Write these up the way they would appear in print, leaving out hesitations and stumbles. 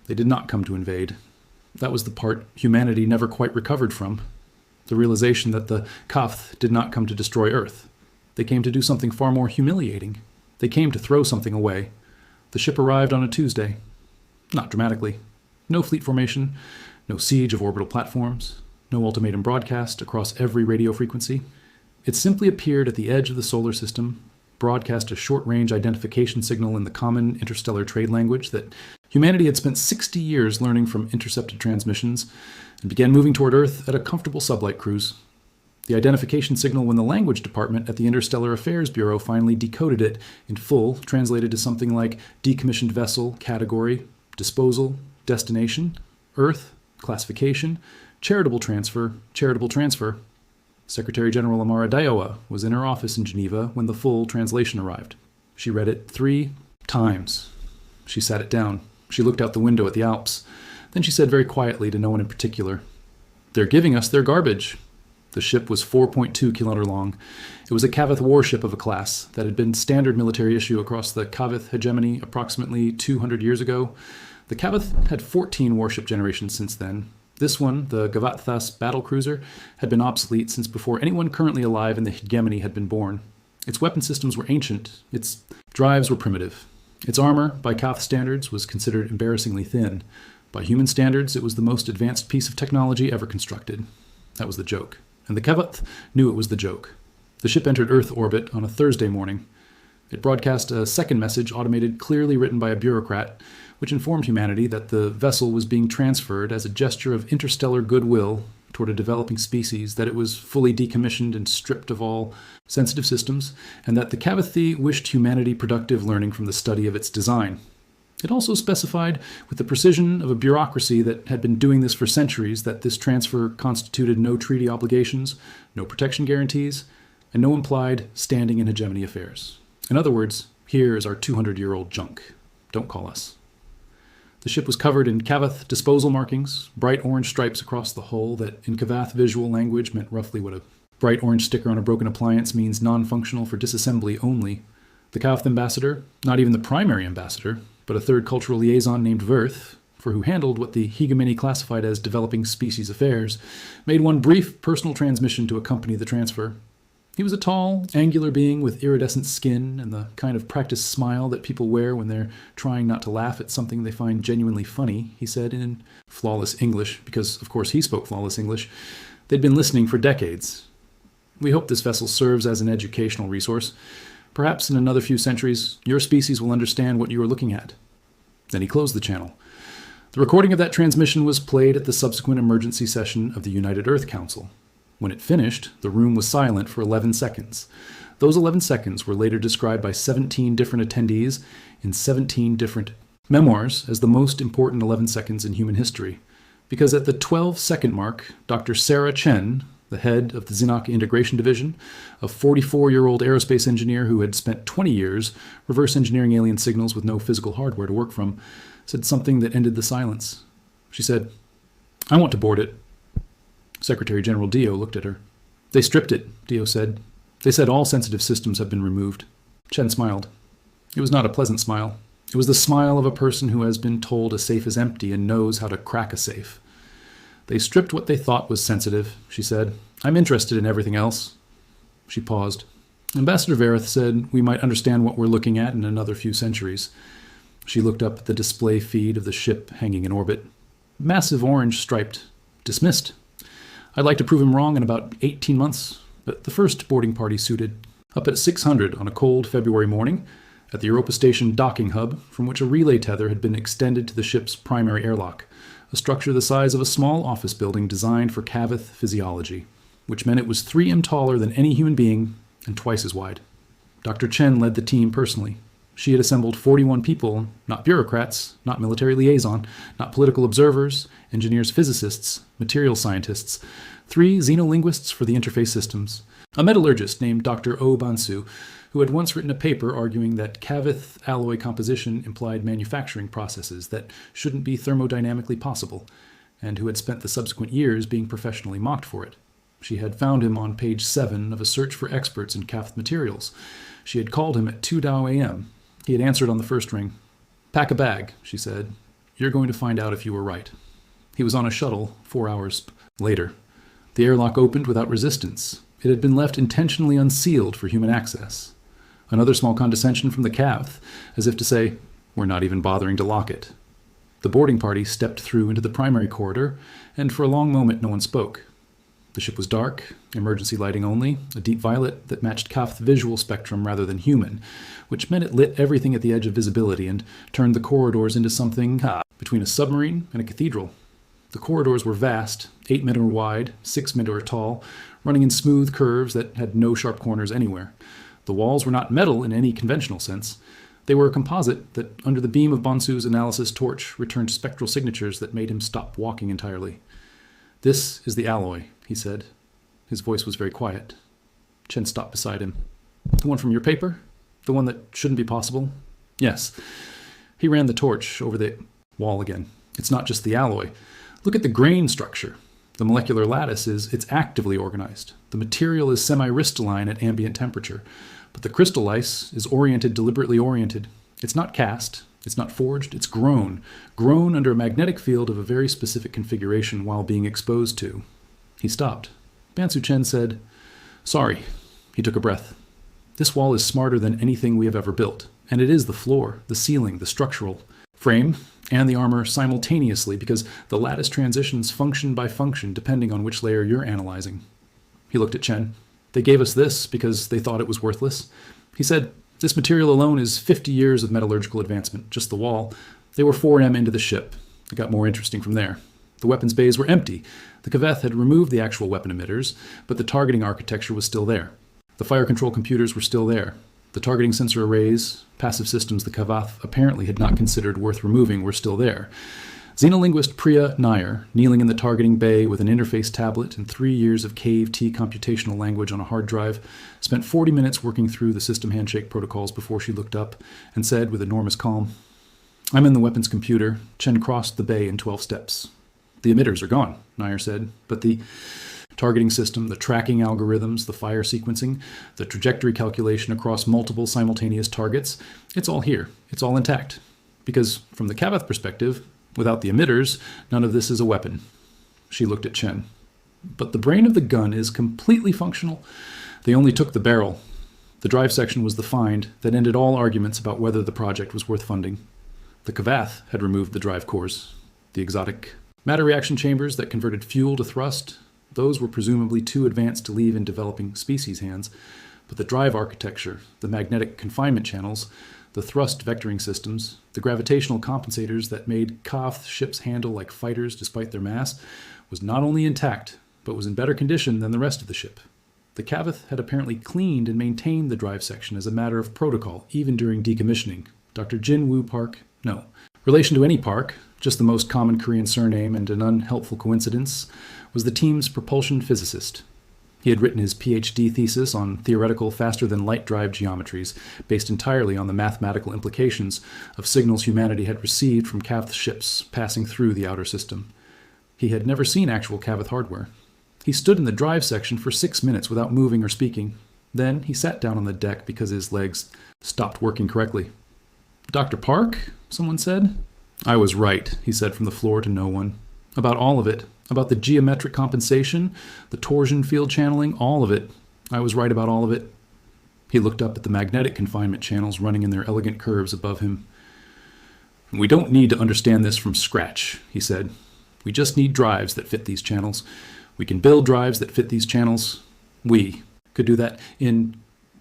They did not come to invade. That was the part humanity never quite recovered from. The realization that the Kafth did not come to destroy Earth. They came to do something far more humiliating. They came to throw something away. The ship arrived on a Tuesday. Not dramatically. No fleet formation, no siege of orbital platforms, no ultimatum broadcast across every radio frequency. It simply appeared at the edge of the solar system, broadcast a short-range identification signal in the common interstellar trade language that humanity had spent 60 years learning from intercepted transmissions, and began moving toward Earth at a comfortable sublight cruise. The identification signal when the language department at the Interstellar Affairs Bureau finally decoded it in full, translated to something like decommissioned vessel, category, disposal, destination, Earth, classification, charitable transfer, charitable transfer. Secretary General Amara Daiwa was in her office in Geneva when the full translation arrived. She read it 3 times. She sat it down. She looked out the window at the Alps. Then she said very quietly to no one in particular, "They're giving us their garbage." The ship was 4.2 kilometer long. It was a Kavith warship of a class that had been standard military issue across the Kavith hegemony approximately 200 years ago. The Kavith had 14 warship generations since then. This one, the Gavathas battlecruiser, had been obsolete since before anyone currently alive in the hegemony had been born. Its weapon systems were ancient. Its drives were primitive. Its armor, by Kath standards, was considered embarrassingly thin. By human standards, it was the most advanced piece of technology ever constructed. That was the joke. And the Kavath knew it was the joke. The ship entered Earth orbit on a Thursday morning. It broadcast a second message automated, clearly written by a bureaucrat, which informed humanity that the vessel was being transferred as a gesture of interstellar goodwill toward a developing species, that it was fully decommissioned and stripped of all sensitive systems, and that the Kavathi wished humanity productive learning from the study of its design. It also specified, with the precision of a bureaucracy that had been doing this for centuries, that this transfer constituted no treaty obligations, no protection guarantees, and no implied standing in hegemony affairs. In other words, here is our 200-year-old junk. Don't call us. The ship was covered in Kavath disposal markings, bright orange stripes across the hull that in Kavath visual language meant roughly what a bright orange sticker on a broken appliance means non-functional for disassembly only. The Kavath ambassador, not even the primary ambassador, but a third cultural liaison named Verth, for who handled what the hegemony classified as developing species affairs, made one brief personal transmission to accompany the transfer. He was a tall, angular being with iridescent skin and the kind of practiced smile that people wear when they're trying not to laugh at something they find genuinely funny, he said in flawless English, because of course he spoke flawless English. They'd been listening for decades. "We hope this vessel serves as an educational resource. Perhaps in another few centuries, your species will understand what you are looking at." Then he closed the channel. The recording of that transmission was played at the subsequent emergency session of the United Earth Council. When it finished, the room was silent for 11 seconds. Those 11 seconds were later described by 17 different attendees in 17 different memoirs as the most important 11 seconds in human history. Because at the 12-second mark, Dr. Sarah Chen, the head of the Zinaka Integration Division, a 44-year-old aerospace engineer who had spent 20 years reverse engineering alien signals with no physical hardware to work from, said something that ended the silence. She said, "I want to board it." Secretary General Dio looked at her. "They stripped it," Dio said. "They said all sensitive systems have been removed." Chen smiled. It was not a pleasant smile. It was the smile of a person who has been told a safe is empty and knows how to crack a safe. "They stripped what they thought was sensitive," she said. "I'm interested in everything else." She paused. Ambassador Verith said we might understand what we're looking at in another few centuries. She looked up at the display feed of the ship hanging in orbit. Massive orange striped. Dismissed. I'd like to prove him wrong in about 18 months, but the first boarding party suited. Up at 600 on a cold February morning, at the Europa Station docking hub, from which a relay tether had been extended to the ship's primary airlock, a structure the size of a small office building designed for Kavath physiology, which meant it was 3 taller than any human being and twice as wide. Dr. Chen led the team personally. She had assembled 41 people, not bureaucrats, not military liaison, not political observers, engineers, physicists, material scientists, 3 xenolinguists for the interface systems, a metallurgist named Dr. O. Bansu, who had once written a paper arguing that Kavath alloy composition implied manufacturing processes that shouldn't be thermodynamically possible, and who had spent the subsequent years being professionally mocked for it. She had found him on page 7 of a search for experts in Kavath materials. She had called him at 2 a.m. He had answered on the first ring. "Pack a bag," she said. You're going to find out if you were right. He was on a shuttle 4 hours later. The airlock opened without resistance. It had been left intentionally unsealed for human access. Another small condescension from the Cavth, as if to say, we're not even bothering to lock it. The boarding party stepped through into the primary corridor, and for a long moment no one spoke. The ship was dark, emergency lighting only, a deep violet that matched Cavth's visual spectrum rather than human, which meant it lit everything at the edge of visibility and turned the corridors into something between a submarine and a cathedral. The corridors were vast, 8 meter wide, 6 meter tall, running in smooth curves that had no sharp corners anywhere. The walls were not metal in any conventional sense. They were a composite that, under the beam of Bonsu's analysis torch, returned spectral signatures that made him stop walking entirely. "This is the alloy," he said. His voice was very quiet. Chen stopped beside him. "The one from your paper? The one that shouldn't be possible?" "Yes." He ran the torch over the wall again. "It's not just the alloy. Look at the grain structure. The molecular lattice it's actively organized. The material is semi-crystalline at ambient temperature, but the crystal ice is deliberately oriented. It's not cast, it's not forged, it's grown under a magnetic field of a very specific configuration while being exposed to." He stopped. Bansu Chen said, "Sorry." He took a breath. "This wall is smarter than anything we have ever built, and it is the floor, the ceiling, the structural frame, and the armor simultaneously, because the lattice transitions function by function depending on which layer you're analyzing." He looked at Chen. "They gave us this because they thought it was worthless." He said, "This material alone is 50 years of metallurgical advancement, just the wall. They were 4M into the ship. It got more interesting from there. The weapons bays were empty. The Caveth had removed the actual weapon emitters, but the targeting architecture was still there. The fire control computers were still there. The targeting sensor arrays, passive systems the Caveth apparently had not considered worth removing, were still there. Xenolinguist Priya Nair, kneeling in the targeting bay with an interface tablet and 3 years of Cave-T computational language on a hard drive, spent 40 minutes working through the system handshake protocols before she looked up and said with enormous calm, "I'm in the weapons computer." Chen crossed the bay in 12 steps. "The emitters are gone," Nair said, "but the targeting system, the tracking algorithms, the fire sequencing, the trajectory calculation across multiple simultaneous targets, it's all here. It's all intact. Because from the Caveth perspective, without the emitters, none of this is a weapon." She looked at Chen. "But the brain of the gun is completely functional. They only took the barrel. The drive section was the find that ended all arguments about whether the project was worth funding. The Caveth had removed the drive cores. The exotic matter reaction chambers that converted fuel to thrust, those were presumably too advanced to leave in developing species' hands. But the drive architecture, the magnetic confinement channels, the thrust vectoring systems, the gravitational compensators that made Cavth ships handle like fighters despite their mass, was not only intact, but was in better condition than the rest of the ship. The Caveth had apparently cleaned and maintained the drive section as a matter of protocol, even during decommissioning. Dr. Jin Woo Park? No. Relation to any Park, just the most common Korean surname and an unhelpful coincidence, was the team's propulsion physicist. He had written his PhD thesis on theoretical faster-than-light drive geometries, based entirely on the mathematical implications of signals humanity had received from Cavth ships passing through the outer system. He had never seen actual Caveth hardware. He stood in the drive section for 6 minutes without moving or speaking. Then he sat down on the deck because his legs stopped working correctly. "Dr. Park?" someone said. "I was right," he said from the floor to no one. "About all of it. About the geometric compensation, the torsion field channeling, all of it. I was right about all of it." He looked up at the magnetic confinement channels running in their elegant curves above him. "We don't need to understand this from scratch," he said. "We just need drives that fit these channels. We can build drives that fit these channels. We could do that in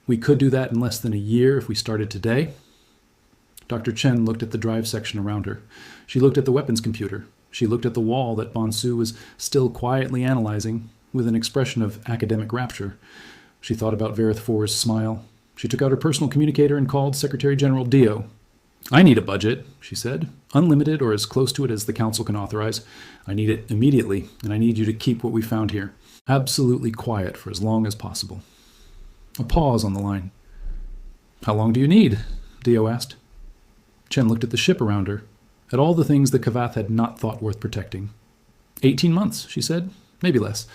less than a year if we started today." Dr. Chen looked at the drive section around her. She looked at the weapons computer. She looked at the wall that Bonsu was still quietly analyzing with an expression of academic rapture. She thought about Verith Four's smile. She took out her personal communicator and called Secretary General Dio. "I need a budget," she said. "Unlimited or as close to it as the Council can authorize. I need it immediately, and I need you to keep what we found here absolutely quiet for as long as possible." A pause on the line. "How long do you need?" Dio asked. Chen looked at the ship around her, at all the things the Caveth had not thought worth protecting. 18 months, she said. Maybe less.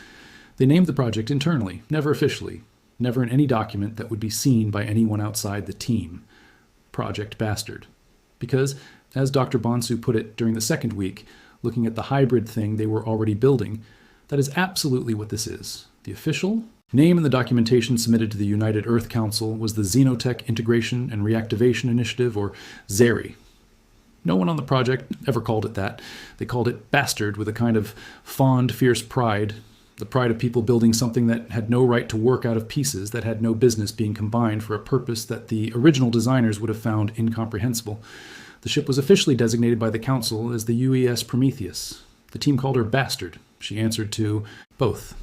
They named the project internally, never officially, never in any document that would be seen by anyone outside the team. Project Bastard. Because, as Dr. Bonsu put it during the second week, looking at the hybrid thing they were already building, that is absolutely what this is. The official name in the documentation submitted to the United Earth Council was the Xenotech Integration and Reactivation Initiative, or XERI. No one on the project ever called it that. They called it Bastard with a kind of fond, fierce pride, the pride of people building something that had no right to work out of pieces, that had no business being combined for a purpose that the original designers would have found incomprehensible. The ship was officially designated by the Council as the UES Prometheus. The team called her Bastard. She answered to both.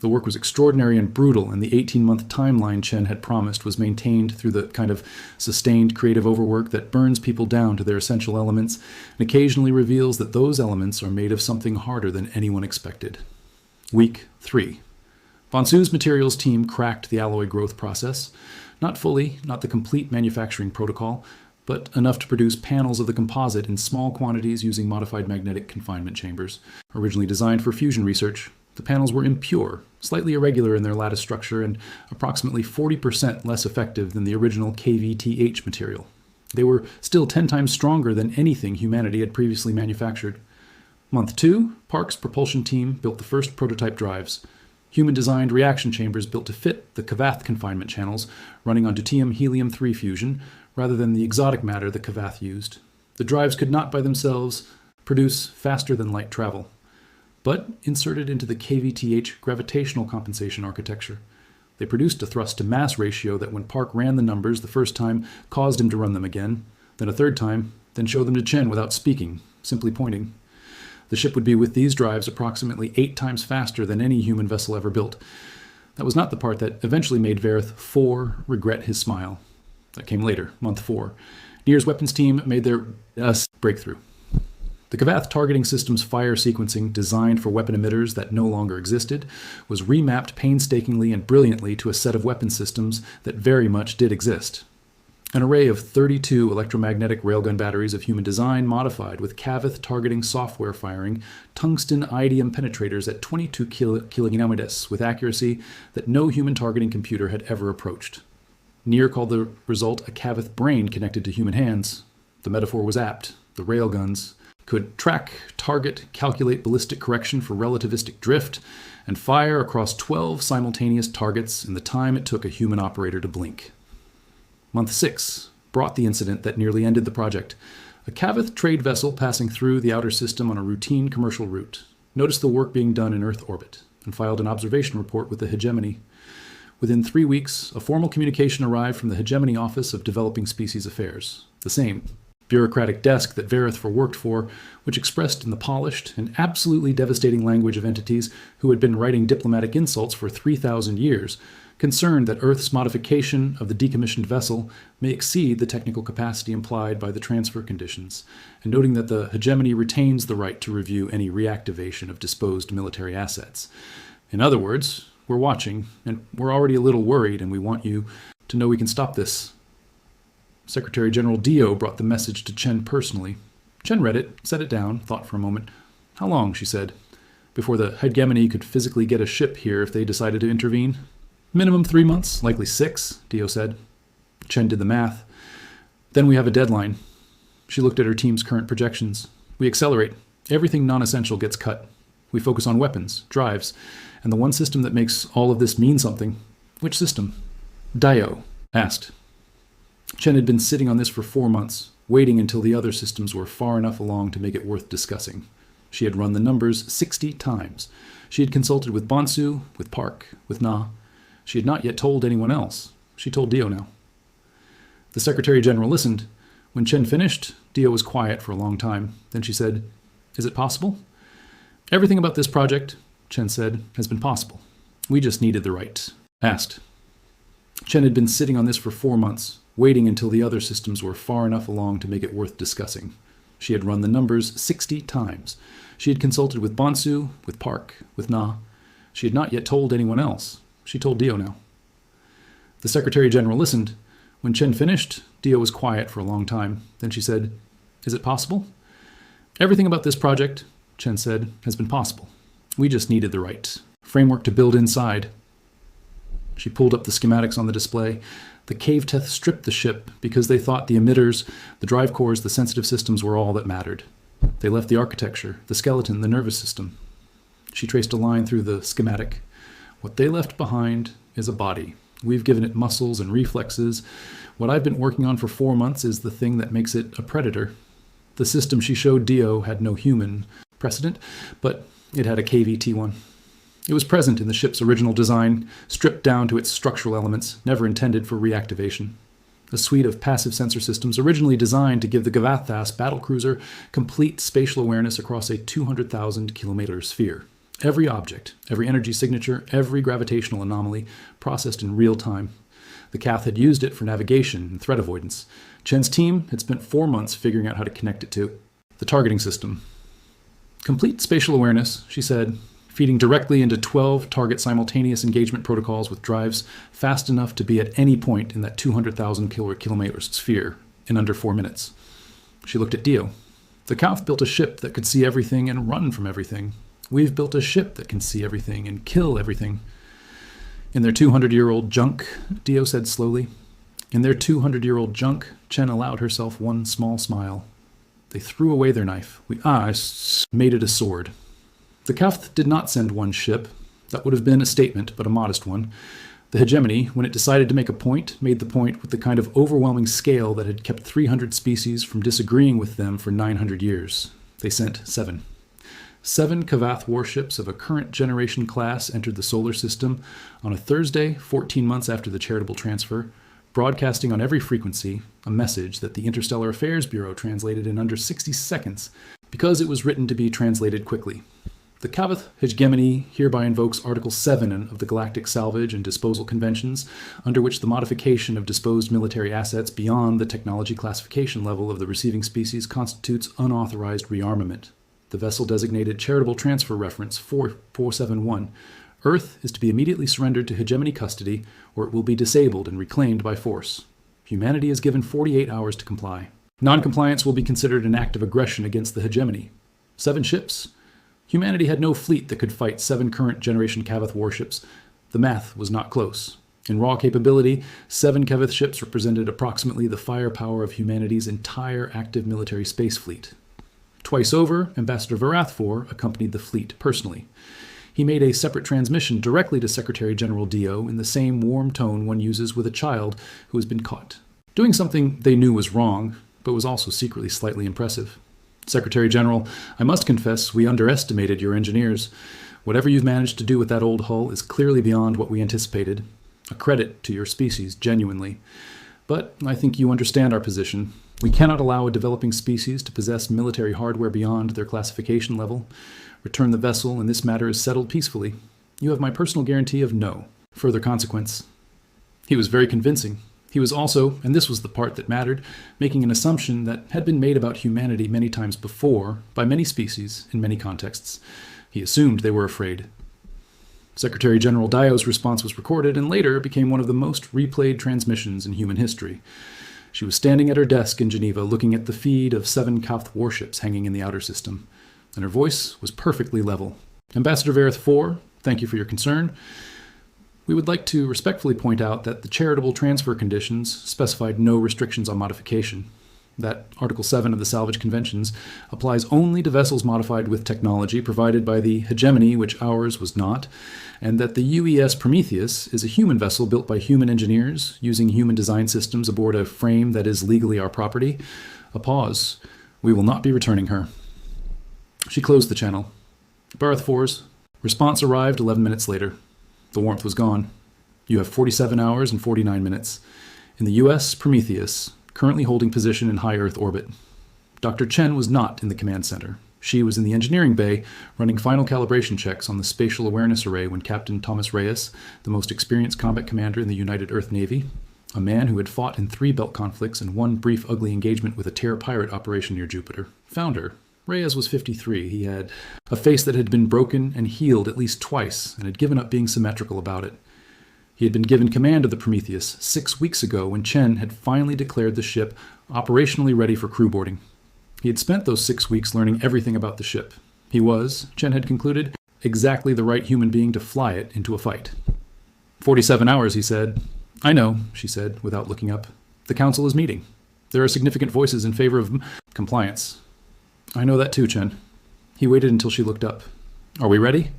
The work was extraordinary and brutal, and the 18-month timeline Chen had promised was maintained through the kind of sustained creative overwork that burns people down to their essential elements and occasionally reveals that those elements are made of something harder than anyone expected. Week 3. Bonsu's materials team cracked the alloy growth process. Not fully, not the complete manufacturing protocol, but enough to produce panels of the composite in small quantities using modified magnetic confinement chambers. Originally designed for fusion research, the panels were impure, slightly irregular in their lattice structure, and approximately 40% less effective than the original KVTH material. They were still 10 times stronger than anything humanity had previously manufactured. Month 2, Park's propulsion team built the first prototype drives. Human-designed reaction chambers built to fit the Kavath confinement channels, running on deuterium-helium-3 fusion, rather than the exotic matter the Kavath used. The drives could not by themselves produce faster-than-light travel, but inserted into the KVTH gravitational compensation architecture. They produced a thrust-to-mass ratio that when Park ran the numbers the first time caused him to run them again, then a third time, then show them to Chen without speaking, simply pointing. The ship would be with these drives approximately 8 times faster than any human vessel ever built. That was not the part that eventually made Verith IV regret his smile. That came later, month 4. Nier's weapons team made their breakthrough. The Kavath targeting system's fire sequencing, designed for weapon emitters that no longer existed, was remapped painstakingly and brilliantly to a set of weapon systems that very much did exist. An array of 32 electromagnetic railgun batteries of human design modified with Kavath targeting software firing tungsten idiom penetrators at 22 kilogrammes with accuracy that no human targeting computer had ever approached. Nier called the result a Kavath brain connected to human hands. The metaphor was apt. The railguns could track, target, calculate ballistic correction for relativistic drift, and fire across 12 simultaneous targets in the time it took a human operator to blink. Month 6 brought the incident that nearly ended the project. A Kavath trade vessel passing through the outer system on a routine commercial route noticed the work being done in Earth orbit and filed an observation report with the hegemony. Within 3 weeks, a formal communication arrived from the hegemony Office of Developing Species Affairs, the same bureaucratic desk that Verith worked for, which expressed in the polished and absolutely devastating language of entities who had been writing diplomatic insults for 3,000 years, concerned that Earth's modification of the decommissioned vessel may exceed the technical capacity implied by the transfer conditions, and noting that the hegemony retains the right to review any reactivation of disposed military assets. In other words, we're watching, and we're already a little worried, and we want you to know we can stop this. Secretary General Dio brought the message to Chen personally. Chen read it, set it down, thought for a moment. How long, she said, before the hegemony could physically get a ship here if they decided to intervene? Minimum 3 months, likely 6, Dio said. Chen did the math. Then we have a deadline. She looked at her team's current projections. We accelerate. Everything non-essential gets cut. We focus on weapons, drives, and the one system that makes all of this mean something. Which system? Dio asked. Chen had been sitting on this for 4 months, waiting until the other systems were far enough along to make it worth discussing. She had run the numbers 60 times. She had consulted with Bonsu, with Park, with Na. She had not yet told anyone else. She told Dio now. The Secretary General listened. When Chen finished, Dio was quiet for a long time. Then she said, "Is it possible?" "Everything about this project," Chen said, "has been possible. We just needed the right." Asked. Chen had been sitting on this for 4 months, waiting until the other systems were far enough along to make it worth discussing. She had run the numbers 60 times. She had consulted with Bonsu, with Park, with Na. She had not yet told anyone else. She told Dio now. The Secretary General listened. When Chen finished, Dio was quiet for a long time. Then she said, "Is it possible?" "Everything about this project," Chen said, "has been possible. We just needed the right framework to build inside." She pulled up the schematics on the display. The Cave-Teth stripped the ship because they thought the emitters, the drive cores, the sensitive systems were all that mattered. They left the architecture, the skeleton, the nervous system. She traced a line through the schematic. What they left behind is a body. We've given it muscles and reflexes. What I've been working on for 4 months is the thing that makes it a predator. The system she showed Dio had no human precedent, but it had a KVT-1. It was present in the ship's original design, stripped down to its structural elements, never intended for reactivation. A suite of passive sensor systems originally designed to give the Gavathas battlecruiser complete spatial awareness across a 200,000-kilometer sphere. Every object, every energy signature, every gravitational anomaly processed in real time. The Cath had used it for navigation and threat avoidance. Chen's team had spent 4 months figuring out how to connect it to the targeting system. Complete spatial awareness, she said, feeding directly into 12 target simultaneous engagement protocols with drives fast enough to be at any point in that 200,000 kilometer sphere in under 4 minutes. She looked at Dio. The Cath built a ship that could see everything and run from everything. We've built a ship that can see everything and kill everything. In their 200-year-old junk, Dio said slowly. In their 200-year-old junk, Chen allowed herself one small smile. They threw away their knife. We made it a sword. The Cath did not send one ship. That would have been a statement, but a modest one. The hegemony, when it decided to make a point, made the point with the kind of overwhelming scale that had kept 300 species from disagreeing with them for 900 years. They sent 7. 7 Kavath warships of a current generation class entered the solar system on a Thursday, 14 months after the charitable transfer, broadcasting on every frequency a message that the Interstellar Affairs Bureau translated in under 60 seconds because it was written to be translated quickly. The Kavath hegemony hereby invokes Article 7 of the Galactic Salvage and Disposal Conventions, under which the modification of disposed military assets beyond the technology classification level of the receiving species constitutes unauthorized rearmament. The vessel-designated charitable transfer reference 4471. Earth is to be immediately surrendered to hegemony custody, or it will be disabled and reclaimed by force. Humanity is given 48 hours to comply. Non-compliance will be considered an act of aggression against the hegemony. 7 ships. Humanity had no fleet that could fight 7 current-generation Kavath warships. The math was not close. In raw capability, 7 Kavath ships represented approximately the firepower of humanity's entire active military space fleet. Twice over, Ambassador Varathfor accompanied the fleet personally. He made a separate transmission directly to Secretary General Dio in the same warm tone one uses with a child who has been caught. Doing something they knew was wrong, but was also secretly slightly impressive. Secretary General, I must confess we underestimated your engineers. Whatever you've managed to do with that old hull is clearly beyond what we anticipated. A credit to your species, genuinely. But I think you understand our position. We cannot allow a developing species to possess military hardware beyond their classification level. Return the vessel, and this matter is settled peacefully. You have my personal guarantee of no further consequence. He was very convincing. He was also, and this was the part that mattered, making an assumption that had been made about humanity many times before by many species in many contexts. He assumed they were afraid. Secretary General Dio's response was recorded and later became one of the most replayed transmissions in human history. She was standing at her desk in Geneva looking at the feed of 7 Kavath warships hanging in the outer system, and her voice was perfectly level. Ambassador Varathfor, thank you for your concern. We would like to respectfully point out that the charitable transfer conditions specified no restrictions on modification, that Article 7 of the Salvage Conventions applies only to vessels modified with technology provided by the hegemony, which ours was not, and that the UES Prometheus is a human vessel built by human engineers using human design systems aboard a frame that is legally our property. A pause. We will not be returning her. She closed the channel. Varathfor's response arrived 11 minutes later. The warmth was gone. You have 47 hours and 49 minutes. In the U.S. Prometheus, currently holding position in high Earth orbit. Dr. Chen was not in the command center. She was in the engineering bay, running final calibration checks on the spatial awareness array when Captain Thomas Reyes, the most experienced combat commander in the United Earth Navy, a man who had fought in 3 belt conflicts and 1 brief ugly engagement with a terror pirate operation near Jupiter, found her. Reyes was 53. He had a face that had been broken and healed at least twice and had given up being symmetrical about it. He had been given command of the Prometheus 6 weeks ago when Chen had finally declared the ship operationally ready for crew boarding. He had spent those 6 weeks learning everything about the ship. He was, Chen had concluded, exactly the right human being to fly it into a fight. "47 hours," he said. "I know," she said, without looking up. "The council is meeting. There are significant voices in favor of compliance." "I know that too, Chen." He waited until she looked up. "Are we ready?"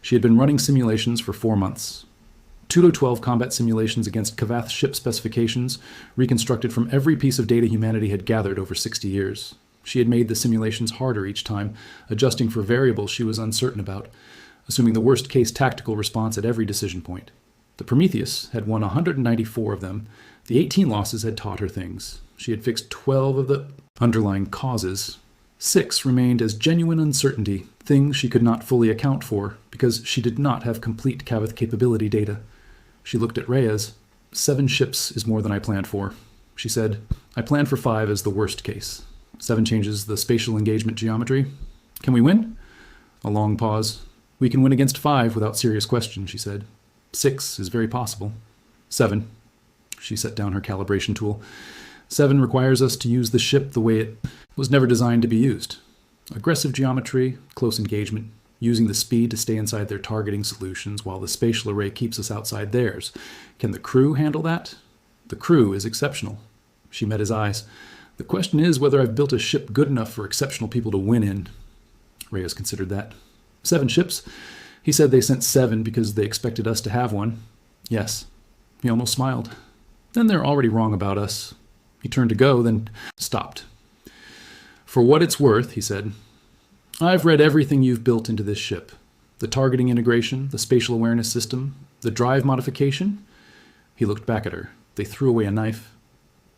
She had been running simulations for 4 months. Pseudo-12 combat simulations against Kavath ship specifications, reconstructed from every piece of data humanity had gathered over 60 years. She had made the simulations harder each time, adjusting for variables she was uncertain about, assuming the worst-case tactical response at every decision point. The Prometheus had won 194 of them. The 18 losses had taught her things. She had fixed 12 of the underlying causes. 6 remained as genuine uncertainty, things she could not fully account for, because she did not have complete Kavath capability data. She looked at Reyes. 7 ships is more than I planned for. She said, "I planned for 5 as the worst case. 7 changes the spatial engagement geometry. Can we win?" A long pause. "We can win against 5 without serious question," she said. 6 is very possible. 7. She set down her calibration tool. 7 requires us to use the ship the way it was never designed to be used. Aggressive geometry, close engagement, using the speed to stay inside their targeting solutions while the spatial array keeps us outside theirs. Can the crew handle that? The crew is exceptional. She met his eyes. The question is whether I've built a ship good enough for exceptional people to win in. Reyes considered that. 7 ships? He said they sent 7 because they expected us to have one. Yes. He almost smiled. Then they're already wrong about us. He turned to go, then stopped. "For what it's worth," he said, "I've read everything you've built into this ship. The targeting integration, the spatial awareness system, the drive modification." He looked back at her. They threw away a knife.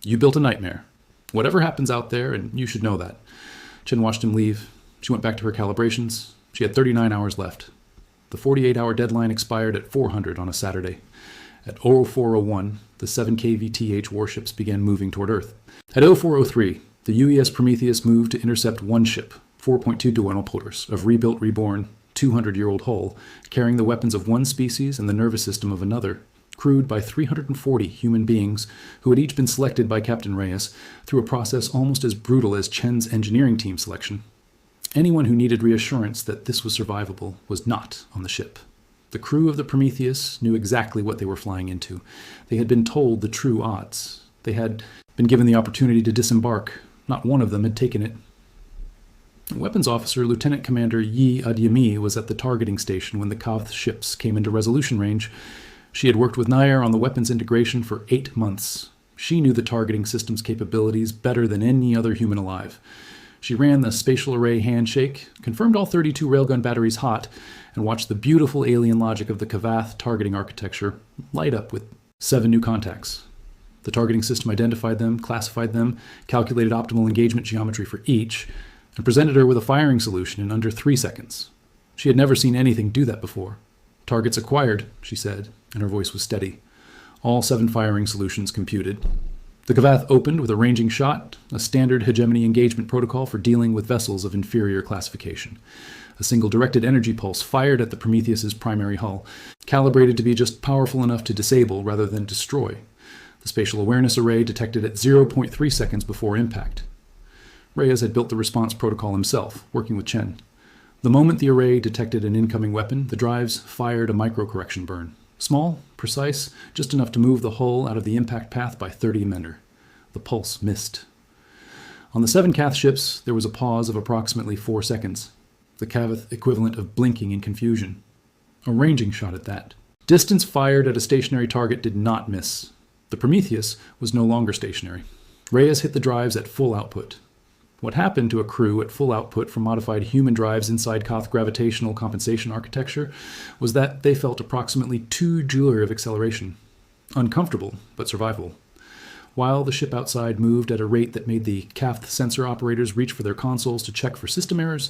"You built a nightmare. Whatever happens out there, and you should know that." Chen watched him leave. She went back to her calibrations. She had 39 hours left. The 48-hour deadline expired at 400 on a Saturday. At 0401, the 7 kVTH warships began moving toward Earth. At 0403, the UES Prometheus moved to intercept one ship, 4.2 duonopolitars, of rebuilt, reborn, 200-year-old hull, carrying the weapons of one species and the nervous system of another, crewed by 340 human beings who had each been selected by Captain Reyes through a process almost as brutal as Chen's engineering team selection. Anyone who needed reassurance that this was survivable was not on the ship. The crew of the Prometheus knew exactly what they were flying into. They had been told the true odds. They had been given the opportunity to disembark. Not one of them had taken it. Weapons Officer Lieutenant Commander Yi Adyami was at the targeting station when the Kavath ships came into resolution range. She had worked with Nair on the weapons integration for 8 months. She knew the targeting system's capabilities better than any other human alive. She ran the spatial array handshake, confirmed all 32 railgun batteries hot, and watched the beautiful alien logic of the Kavath targeting architecture light up with 7 new contacts. The targeting system identified them, classified them, calculated optimal engagement geometry for each, and presented her with a firing solution in under 3 seconds. She had never seen anything do that before. "Targets acquired," she said, and her voice was steady. All 7 firing solutions computed. The Kavath opened with a ranging shot, a standard hegemony engagement protocol for dealing with vessels of inferior classification. A single directed energy pulse fired at the Prometheus's primary hull, calibrated to be just powerful enough to disable rather than destroy. The spatial awareness array detected at 0.3 seconds before impact. Reyes had built the response protocol himself, working with Chen. The moment the array detected an incoming weapon, the drives fired a micro-correction burn. Small, precise, just enough to move the hull out of the impact path by 30 Mender. The pulse missed. On the 7 Cath ships, there was a pause of approximately 4 seconds, the Kavath equivalent of blinking in confusion. A ranging shot at that. Distance fired at a stationary target did not miss. The Prometheus was no longer stationary. Reyes hit the drives at full output. What happened to a crew at full output from modified human drives inside Koth gravitational compensation architecture was that they felt approximately 2 Joule of acceleration. Uncomfortable, but survivable. While the ship outside moved at a rate that made the Kath sensor operators reach for their consoles to check for system errors,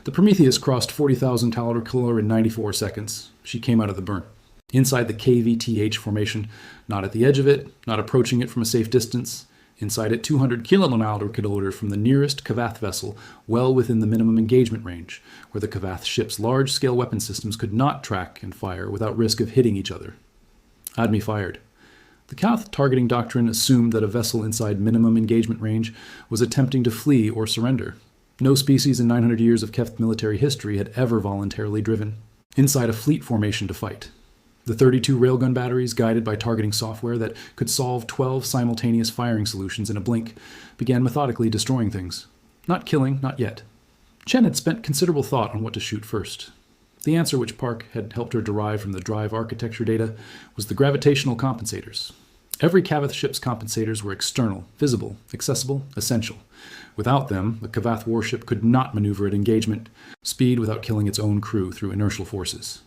the Prometheus crossed 40,000 kcal in 94 seconds. She came out of the burn. Inside the KVTH formation, not at the edge of it, not approaching it from a safe distance, inside at 200 kcal from the nearest Kavath vessel, well within the minimum engagement range, where the Kavath ship's large-scale weapon systems could not track and fire without risk of hitting each other. Admi fired. The Kath targeting doctrine assumed that a vessel inside minimum engagement range was attempting to flee or surrender. No species in 900 years of Keth military history had ever voluntarily driven inside a fleet formation to fight. The 32 railgun batteries, guided by targeting software that could solve 12 simultaneous firing solutions in a blink, began methodically destroying things. Not killing, not yet. Chen had spent considerable thought on what to shoot first. The answer which Park had helped her derive from the drive architecture data was the gravitational compensators. Every Cavath ship's compensators were external, visible, accessible, essential. Without them, the Cavath warship could not maneuver at engagement speed without killing its own crew through inertial forces.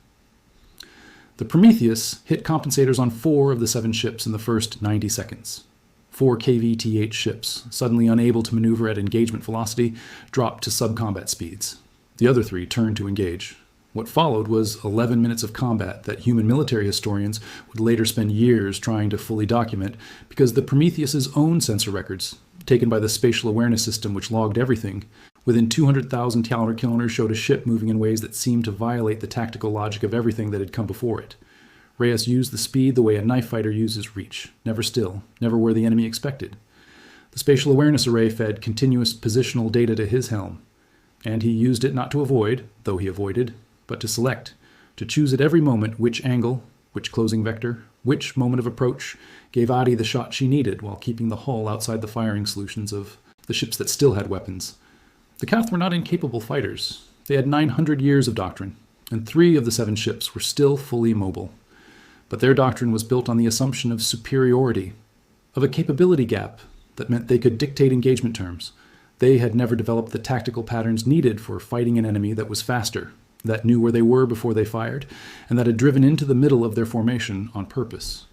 The Prometheus hit compensators on 4 of the 7 ships in the first 90 seconds. 4 KVT-8 ships, suddenly unable to maneuver at engagement velocity, dropped to sub-combat speeds. The other 3 turned to engage. What followed was 11 minutes of combat that human military historians would later spend years trying to fully document because the Prometheus's own sensor records, taken by the spatial awareness system which logged everything, within 200,000 calendar kilometers showed a ship moving in ways that seemed to violate the tactical logic of everything that had come before it. Reyes used the speed the way a knife fighter uses reach, never still, never where the enemy expected. The spatial awareness array fed continuous positional data to his helm, and he used it not to avoid, though he avoided, but to select, to choose at every moment which angle, which closing vector, which moment of approach gave Adi the shot she needed while keeping the hull outside the firing solutions of the ships that still had weapons. The Cath were not incapable fighters. They had 900 years of doctrine, and 3 of the 7 ships were still fully mobile. But their doctrine was built on the assumption of superiority, of a capability gap that meant they could dictate engagement terms. They had never developed the tactical patterns needed for fighting an enemy that was faster, that knew where they were before they fired, and that had driven into the middle of their formation on purpose.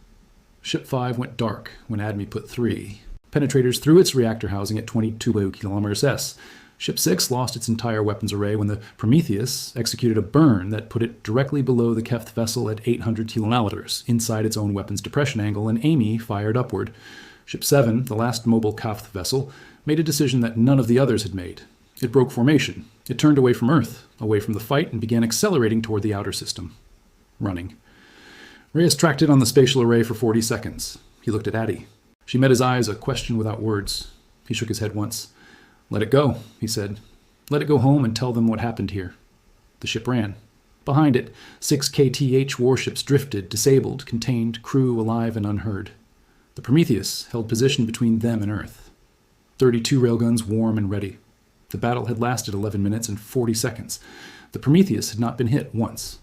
Ship 5 went dark when ADME put 3 penetrators through its reactor housing at 22 kilometers S. Ship 6 lost its entire weapons array when the Prometheus executed a burn that put it directly below the Keth vessel at 800 kilometers, inside its own weapons depression angle, and Amy fired upward. Ship 7, the last mobile Keth vessel, made a decision that none of the others had made. It broke formation. It turned away from Earth, away from the fight, and began accelerating toward the outer system. Running. Reyes tracked it on the spatial array for 40 seconds. He looked at Addie. She met his eyes, a question without words. He shook his head once. "Let it go," he said. "Let it go home and tell them what happened here." The ship ran. Behind it, 6 KTH warships drifted, disabled, contained, crew alive and unheard. The Prometheus held position between them and Earth. 32 railguns warm and ready. The battle had lasted 11 minutes and 40 seconds. The Prometheus had not been hit once.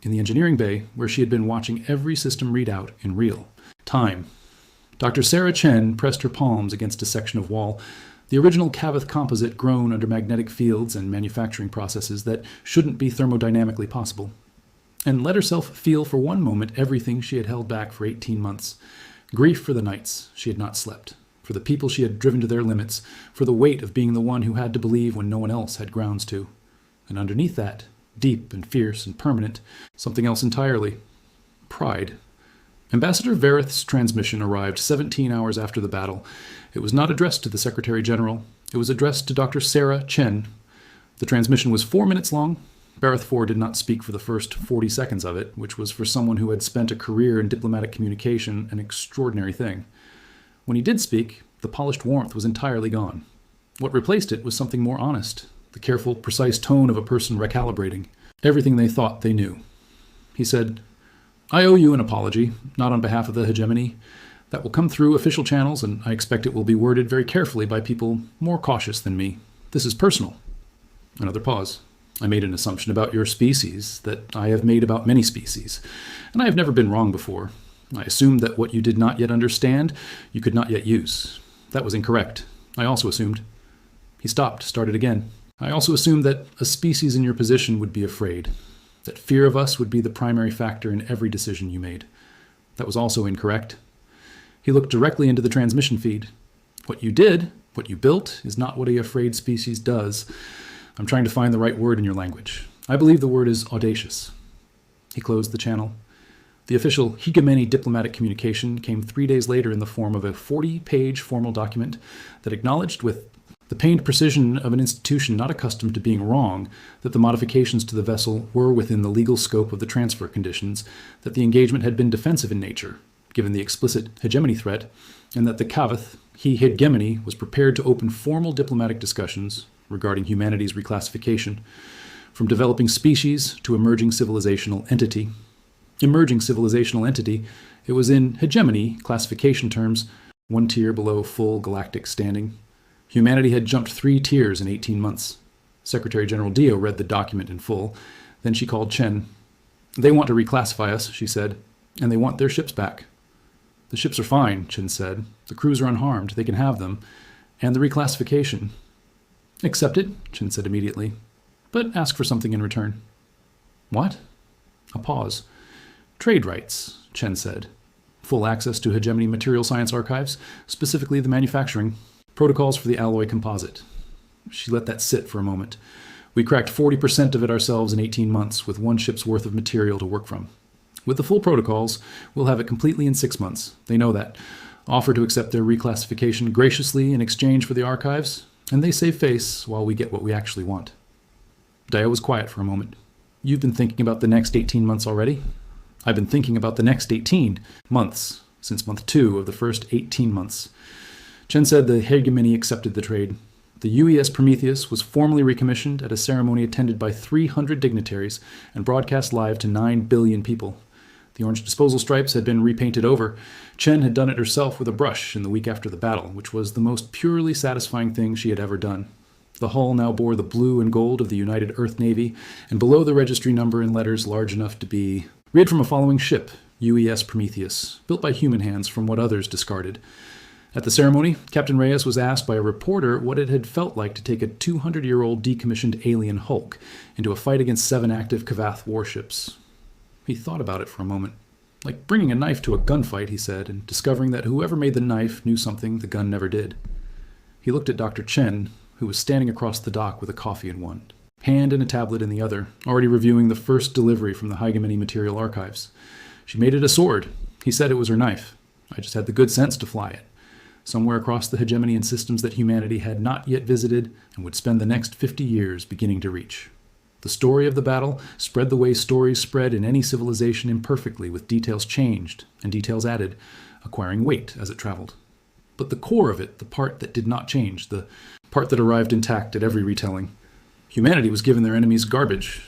In the engineering bay, where she had been watching every system readout in real time, Dr. Sarah Chen pressed her palms against a section of wall, the original Cavath composite grown under magnetic fields and manufacturing processes that shouldn't be thermodynamically possible, and let herself feel for one moment everything she had held back for 18 months. Grief for the nights she had not slept, for the people she had driven to their limits, for the weight of being the one who had to believe when no one else had grounds to. And underneath that, deep and fierce and permanent, something else entirely. Pride. Ambassador Verith's transmission arrived 17 hours after the battle. It was not addressed to the Secretary General. It was addressed to Dr. Sarah Chen. The transmission was 4 minutes long. Verith 4 did not speak for the first 40 seconds of it, which was for someone who had spent a career in diplomatic communication an extraordinary thing. When he did speak, the polished warmth was entirely gone. What replaced it was something more honest, the careful, precise tone of a person recalibrating everything they thought they knew. He said, "I owe you an apology, not on behalf of the hegemony. That will come through official channels, and I expect it will be worded very carefully by people more cautious than me. This is personal." Another pause. "I made an assumption about your species that I have made about many species, and I have never been wrong before. I assumed that what you did not yet understand, you could not yet use. That was incorrect. I also assumed..." He stopped, started again. "I also assumed that a species in your position would be afraid, that fear of us would be the primary factor in every decision you made. That was also incorrect." He looked directly into the transmission feed. "What you did, what you built, is not what a afraid species does. I'm trying to find the right word in your language. I believe the word is audacious." He closed the channel. The official hegemony diplomatic communication came 3 days later in the form of a 40-page formal document that acknowledged with the pained precision of an institution not accustomed to being wrong that the modifications to the vessel were within the legal scope of the transfer conditions, that the engagement had been defensive in nature, given the explicit hegemony threat, and that the Cavath, hegemony, was prepared to open formal diplomatic discussions regarding humanity's reclassification from developing species to emerging civilizational entity. emerging civilizational entity, it was in hegemony classification terms, one tier below full galactic standing. Humanity had jumped 3 tiers in 18 months. Secretary General Dio read the document in full. Then she called Chen. "They want to reclassify us," she said, "and they want their ships back." "The ships are fine," Chen said. "The crews are unharmed. They can have them. And the reclassification." "Accepted," Chen said immediately, "but ask for something in return." "What?" A pause. "Trade rights," Chen said. "Full access to hegemony material science archives, specifically the manufacturing. Protocols for the alloy composite." She let that sit for a moment. "We cracked 40% of it ourselves in 18 months, with 1 ship's worth of material to work from. With the full protocols, we'll have it completely in 6 months. They know that. Offer to accept their reclassification graciously in exchange for the archives, and they save face while we get what we actually want." Dio was quiet for a moment. "You've been thinking about the next 18 months already?" "I've been thinking about the next 18 months, since month 2 of the first 18 months. Chen said the hegemony accepted the trade. The UES Prometheus was formally recommissioned at a ceremony attended by 300 dignitaries and broadcast live to 9 billion people. The orange disposal stripes had been repainted over. Chen had done it herself with a brush in the week after the battle, which was the most purely satisfying thing she had ever done. The hull now bore the blue and gold of the United Earth Navy, and below the registry number in letters large enough to be read from a following ship, UES Prometheus, built by human hands from what others discarded. At the ceremony, Captain Reyes was asked by a reporter what it had felt like to take a 200-year-old decommissioned alien hulk into a fight against 7 active Kavath warships. He thought about it for a moment. "Like bringing a knife to a gunfight," he said, and discovering that whoever made the knife knew something the gun never did. He looked at Dr. Chen, who was standing across the dock with a coffee in one hand and a tablet in the other, already reviewing the first delivery from the hegemony material archives. "She made it a sword. He said it was her knife. I just had the good sense to fly it. Somewhere across the hegemony and systems that humanity had not yet visited and would spend the next 50 years beginning to reach. The story of the battle spread the way stories spread in any civilization imperfectly, with details changed and details added, acquiring weight as it traveled. But the core of it, the part that did not change, the part that arrived intact at every retelling. Humanity was given their enemies garbage,